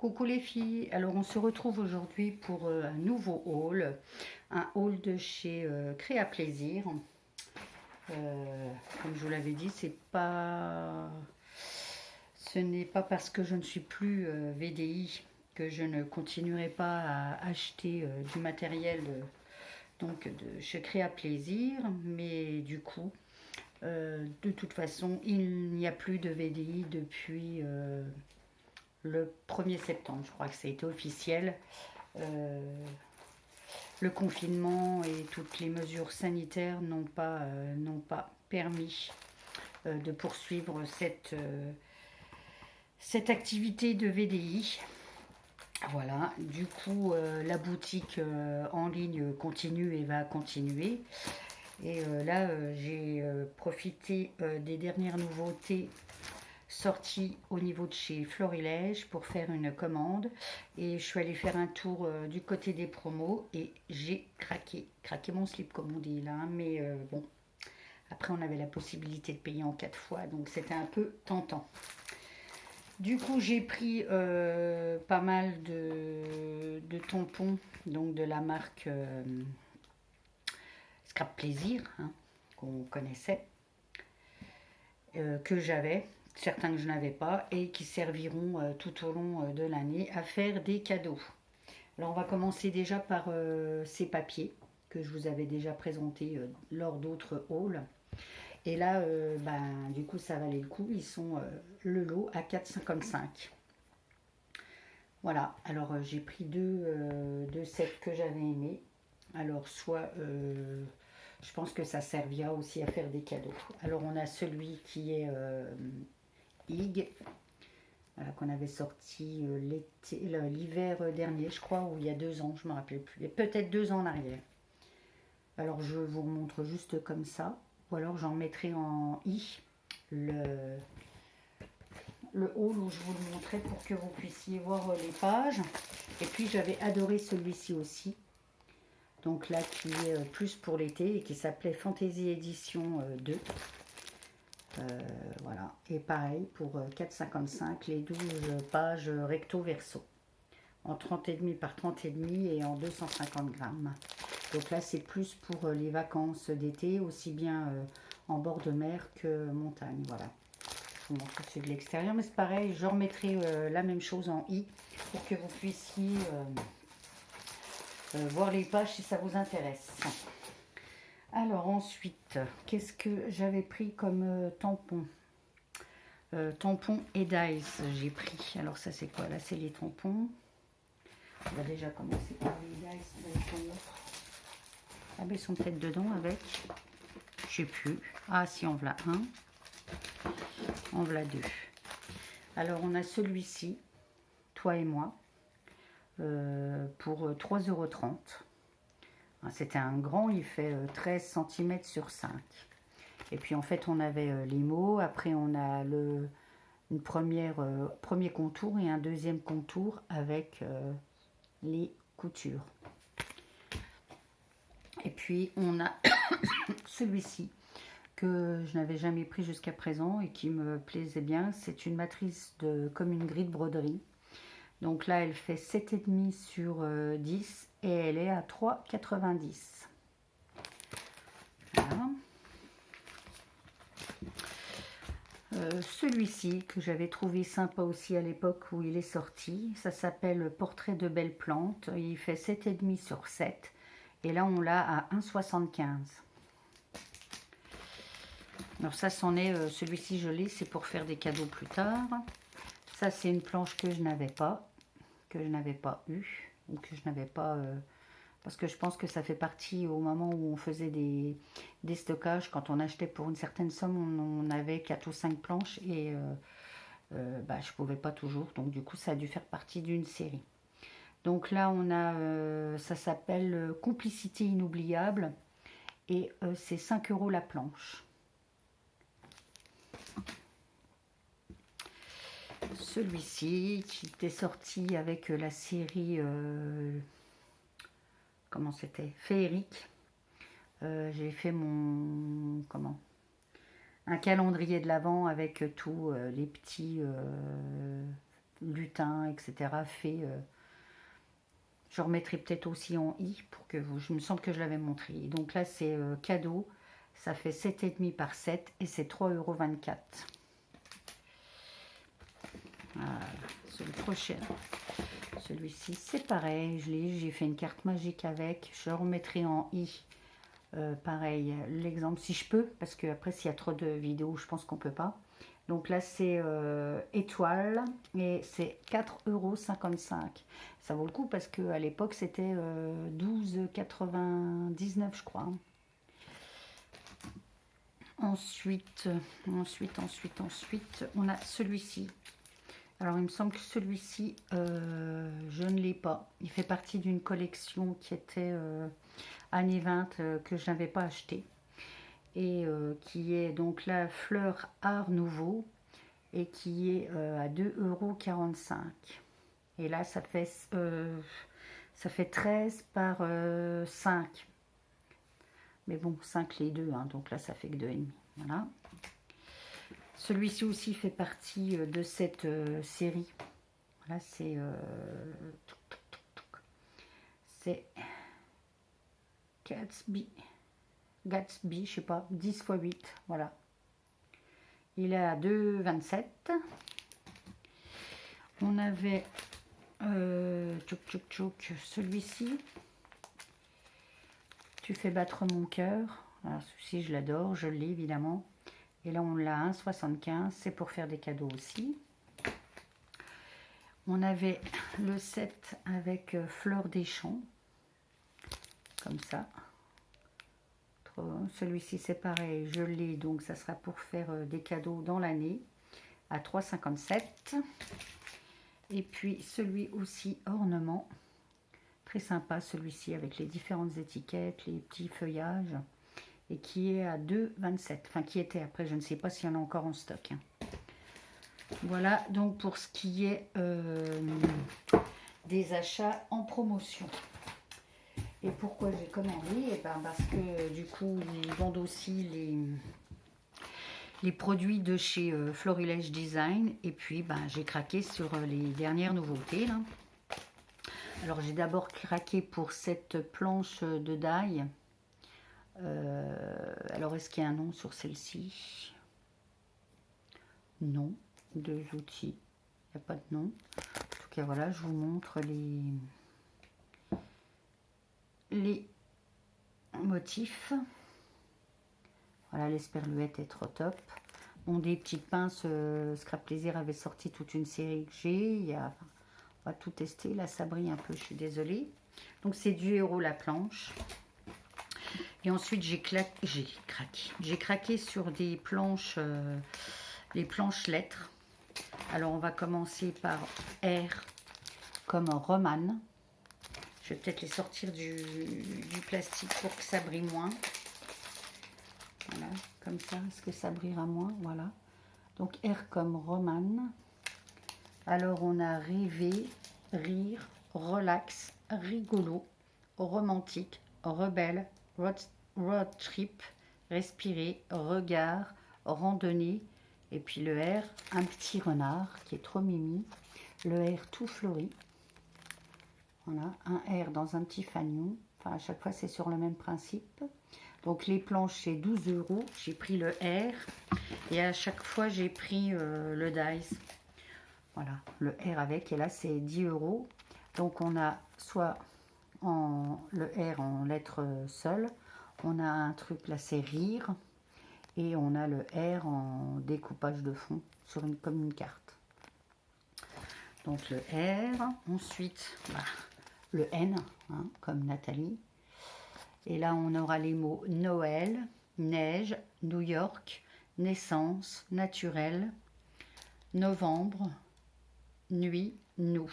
Coucou les filles, alors on se retrouve aujourd'hui pour un nouveau haul, un haul de chez Créa Plaisir. Comme je vous l'avais dit, ce n'est pas parce que je ne suis plus VDI que je ne continuerai pas à acheter du matériel donc de chez Créa Plaisir, mais du coup, de toute façon, il n'y a plus de VDI depuis le 1er septembre, je crois que ça a été officiel. Le confinement et toutes les mesures sanitaires n'ont pas permis de poursuivre cette activité de VDI. Voilà, du coup, la boutique en ligne continue et va continuer. Et là, j'ai profité des dernières nouveautés sortie au niveau de chez Florilège pour faire une commande et je suis allée faire un tour du côté des promos et j'ai craqué mon slip comme on dit là, mais bon, après on avait la possibilité de payer en 4 fois donc c'était un peu tentant. Du coup j'ai pris pas mal de tampons donc de la marque Scrap Plaisir hein, qu'on connaissait, que j'avais, certains que je n'avais pas et qui serviront tout au long de l'année à faire des cadeaux. Alors on va commencer déjà par ces papiers que je vous avais déjà présentés lors d'autres hauls. Et là, du coup, ça valait le coup. Ils sont le lot à 4,55. Voilà, alors j'ai pris deux sets que j'avais aimés. Alors soit, je pense que ça servira aussi à faire des cadeaux. Alors on a celui qui est Hig, voilà, qu'on avait sorti l'hiver dernier, je crois, ou il y a 2 ans, je ne me rappelle plus. Peut-être 2 ans en arrière. Alors je vous montre juste comme ça, ou alors j'en mettrai en i le haul où je vous le montrais pour que vous puissiez voir les pages. Et puis j'avais adoré celui-ci aussi. Donc là qui est plus pour l'été et qui s'appelait Fantasy Edition 2. Voilà, et pareil pour 4,55 les 12 pages recto verso en 30,5 par 30,5 et en 250 grammes. Donc là c'est plus pour les vacances d'été, aussi bien en bord de mer que montagne. Voilà, je vous montre celui de l'extérieur, mais c'est pareil, je remettrai la même chose en i pour que vous puissiez voir les pages si ça vous intéresse. Alors ensuite, qu'est-ce que j'avais pris comme tampon? Tampons et Dice, j'ai pris. Alors ça c'est quoi? Là c'est les tampons. On va déjà commencer par les Dice. Ah ben ils sont peut-être dedans avec. Je sais plus. Ah si, en voilà un. En voilà deux. Alors on a celui-ci, toi et moi, pour 3,30 €. C'était un grand, il fait 13 cm sur 5. Et puis en fait on avait les mots, après on a une premier contour et un deuxième contour avec les coutures. Et puis on a celui-ci que je n'avais jamais pris jusqu'à présent et qui me plaisait bien. C'est une matrice comme une grille de broderie. Donc là elle fait 7,5 sur 10 et elle est à 3,90 €. Voilà. Celui-ci que j'avais trouvé sympa aussi à l'époque où il est sorti, ça s'appelle Portrait de belles plantes, il fait 7,5 sur 7 et là on l'a à 1,75 €. Alors ça c'en est, celui-ci je l'ai, c'est pour faire des cadeaux plus tard. Ça c'est une planche que je n'avais pas eu, ou que je n'avais pas... parce que je pense que ça fait partie au moment où on faisait des stockages, quand on achetait pour une certaine somme, on avait 4 ou 5 planches et je ne pouvais pas toujours. Donc du coup, ça a dû faire partie d'une série. Donc là, on a, ça s'appelle Complicité inoubliable et c'est 5 € la planche. Celui-ci qui était sorti avec la série... comment c'était, féerique. J'ai fait un calendrier de l'Avent avec tous les petits lutin, etc. fait... je remettrai peut-être aussi en i pour que vous... Je me semble que je l'avais montré. Donc là, c'est cadeau. Ça fait 7,5 par 7 et c'est 3,24 €. Voilà, celui prochain. Celui-ci, c'est pareil. J'ai fait une carte magique avec. Je le remettrai en i. Pareil, l'exemple si je peux. Parce que après, s'il y a trop de vidéos, je pense qu'on peut pas. Donc là, c'est étoile et c'est 4,55 €. Ça vaut le coup parce qu'à l'époque, c'était 12,99 €, je crois. Ensuite, on a celui-ci. Alors, il me semble que celui-ci, je ne l'ai pas. Il fait partie d'une collection qui était années 20 que je n'avais pas acheté. Et qui est donc la fleur Art Nouveau et qui est à 2,45 €. Et là, ça fait 13 par 5. Mais bon, 5 les deux, hein, donc là, ça fait que 2,5. Voilà. Celui-ci aussi fait partie de cette série. Voilà, c'est Gatsby, je sais pas, 10 x 8, voilà. Il est à 2,27. On avait celui-ci. Tu fais battre mon cœur. Alors celui-ci, je l'adore, je l'ai évidemment. Et là, on l'a à 1,75. C'est pour faire des cadeaux aussi. On avait le set avec Fleur des Champs. Comme ça. Celui-ci, c'est pareil, je l'ai. Donc, ça sera pour faire des cadeaux dans l'année. À 3,57. Et puis, celui aussi, ornement. Très sympa, celui-ci, avec les différentes étiquettes, les petits feuillages. Et qui est à 2,27. Enfin, qui était après, je ne sais pas s'il y en a encore en stock. Hein. Voilà, donc pour ce qui est des achats en promotion. Et pourquoi j'ai commandé? Eh ben parce que du coup, ils vendent aussi les produits de chez Florilège Design. Et puis, ben, j'ai craqué sur les dernières nouveautés. Là. Alors, j'ai d'abord craqué pour cette planche de die. Alors, est-ce qu'il y a un nom sur celle-ci? Non. 2 outils. Il n'y a pas de nom. En tout cas, voilà, je vous montre les motifs. Voilà, l'esperluette est trop top. Bon, des petites pinces, Scrap Plaisir avait sorti toute une série que j'ai. On va tout tester. Là, ça brille un peu, je suis désolée. Donc, c'est 10 € la planche. Et ensuite, j'ai craqué sur des planches, les planches lettres. Alors, on va commencer par R comme Roman. Je vais peut-être les sortir du plastique pour que ça brille moins. Voilà, comme ça, est-ce que ça brillera moins? Voilà. Donc, R comme Roman. Alors, on a rêvé, rire, relax, rigolo, romantique, rebelle, road trip, respirer, regard, randonnée. Et puis le R, un petit renard qui est trop mimi. Le R tout fleuri. Voilà, un R dans un petit fanion. Enfin, à chaque fois, c'est sur le même principe. Donc, les planches, c'est 12 €. J'ai pris le R. Et à chaque fois, j'ai pris le dice. Voilà, le R avec. Et là, c'est 10 €. Donc, on a soit le R en lettres seules. On a un truc là, c'est rire. Et on a le R en découpage de fond sur comme une carte. Donc, le R. Ensuite, bah, le N, hein, comme Nathalie. Et là, on aura les mots Noël, neige, New York, naissance, naturel, novembre, nuit, nous.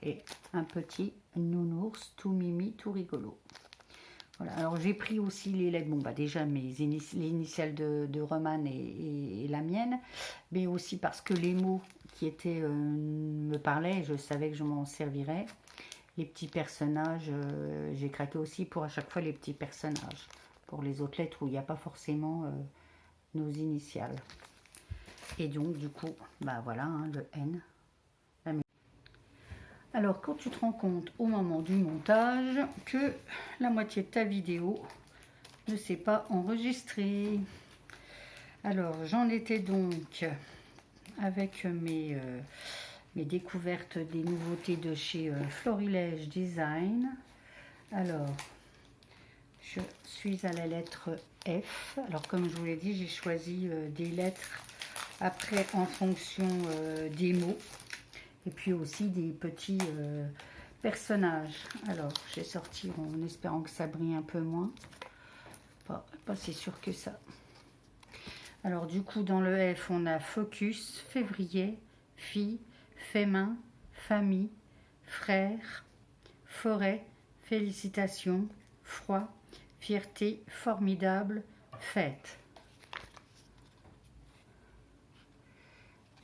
Et un petit nounours, tout mimi, tout rigolo. Voilà. Alors, j'ai pris aussi les lettres. Bon, bah déjà, les initiales de Roman et la mienne. Mais aussi parce que les mots qui étaient me parlaient, je savais que je m'en servirais. Les petits personnages, j'ai craqué aussi pour à chaque fois les petits personnages. Pour les autres lettres où il n'y a pas forcément nos initiales. Et donc, du coup, bah voilà, hein, le N. Alors, quand tu te rends compte au moment du montage que la moitié de ta vidéo ne s'est pas enregistrée. Alors, j'en étais donc avec mes découvertes des nouveautés de chez Florilège Design. Alors, je suis à la lettre F. Alors, comme je vous l'ai dit, j'ai choisi des lettres après en fonction des mots. Et puis aussi des petits personnages. Alors, j'ai sorti en espérant que ça brille un peu moins. Pas si sûr que ça. Alors, du coup, dans le F, on a focus, février, fille, fait main, famille, frère, forêt, félicitations, froid, fierté, formidable, fête.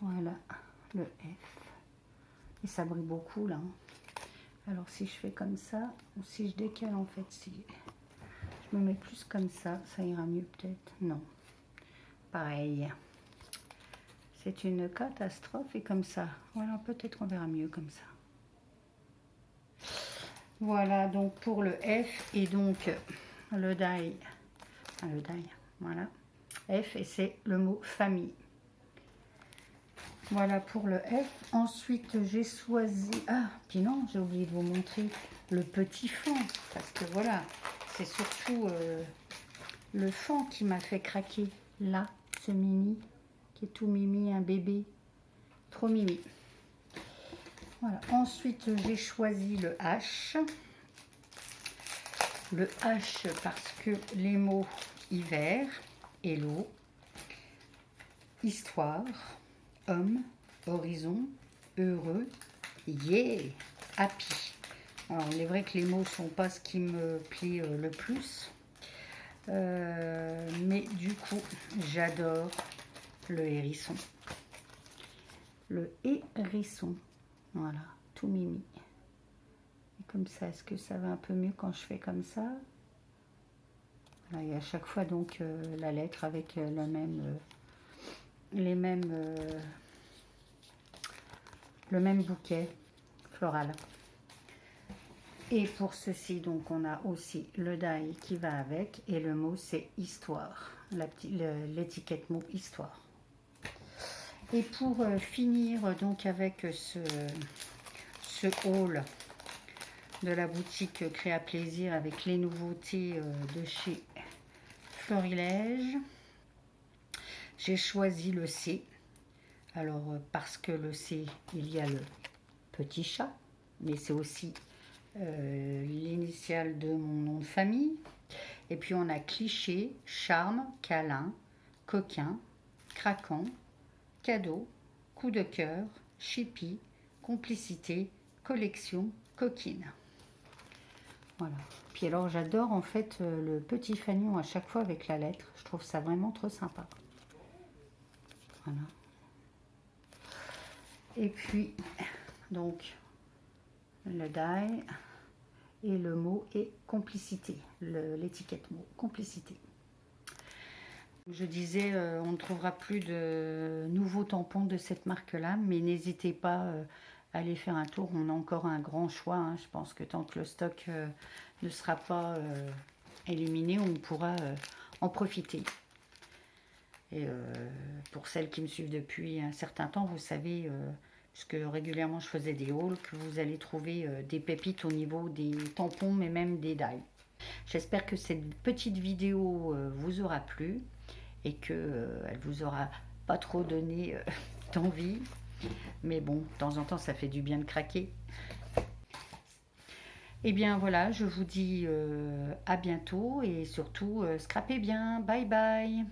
Voilà le F. Et ça brille beaucoup là. Alors si je fais comme ça, ou si je décale en fait, si je me mets plus comme ça ira mieux peut-être. Non. Pareil. C'est une catastrophe et comme ça. Voilà, peut-être on verra mieux comme ça. Voilà donc pour le F et donc le die. Le die, voilà. F et c'est le mot famille. Voilà pour le F. Ensuite, j'ai choisi... Ah, puis non, j'ai oublié de vous montrer le petit fond. Parce que voilà, c'est surtout le fond qui m'a fait craquer. Là, ce mimi, qui est tout mimi, un bébé. Trop mimi. Voilà. Ensuite, j'ai choisi le H. Le H parce que les mots hiver, hello, histoire, homme, horizon, heureux, yeah, happy. Alors, il est vrai que les mots ne sont pas ce qui me plaît le plus. Mais du coup, j'adore le hérisson. Le hérisson. Voilà, tout mimi. Et comme ça, est-ce que ça va un peu mieux quand je fais comme ça? Voilà, et à chaque fois, donc, la lettre avec le même bouquet floral. Et pour ceci, donc, on a aussi le die qui va avec et le mot c'est histoire, l'étiquette mot histoire. Et pour finir donc avec ce haul de la boutique Créa Plaisir avec les nouveautés de chez Florilège, j'ai choisi le C. Alors, parce que le C, il y a le petit chat, mais c'est aussi l'initiale de mon nom de famille. Et puis, on a cliché, charme, câlin, coquin, craquant, cadeau, coup de cœur, chippie, complicité, collection, coquine. Voilà. Puis alors, j'adore en fait le petit fanion à chaque fois avec la lettre. Je trouve ça vraiment trop sympa. Voilà. Et puis, donc, le die et le mot est complicité, l'étiquette mot complicité. Je disais, on ne trouvera plus de nouveaux tampons de cette marque-là, mais n'hésitez pas à aller faire un tour. On a encore un grand choix. Hein. Je pense que tant que le stock ne sera pas éliminé, on pourra en profiter. Et pour celles qui me suivent depuis un certain temps, vous savez, parce que régulièrement je faisais des hauls, que vous allez trouver des pépites au niveau des tampons, mais même des dies. J'espère que cette petite vidéo vous aura plu et qu'elle vous aura pas trop donné d'envie. Mais bon, de temps en temps, ça fait du bien de craquer. Et bien voilà, je vous dis à bientôt et surtout, scrapez bien. Bye bye.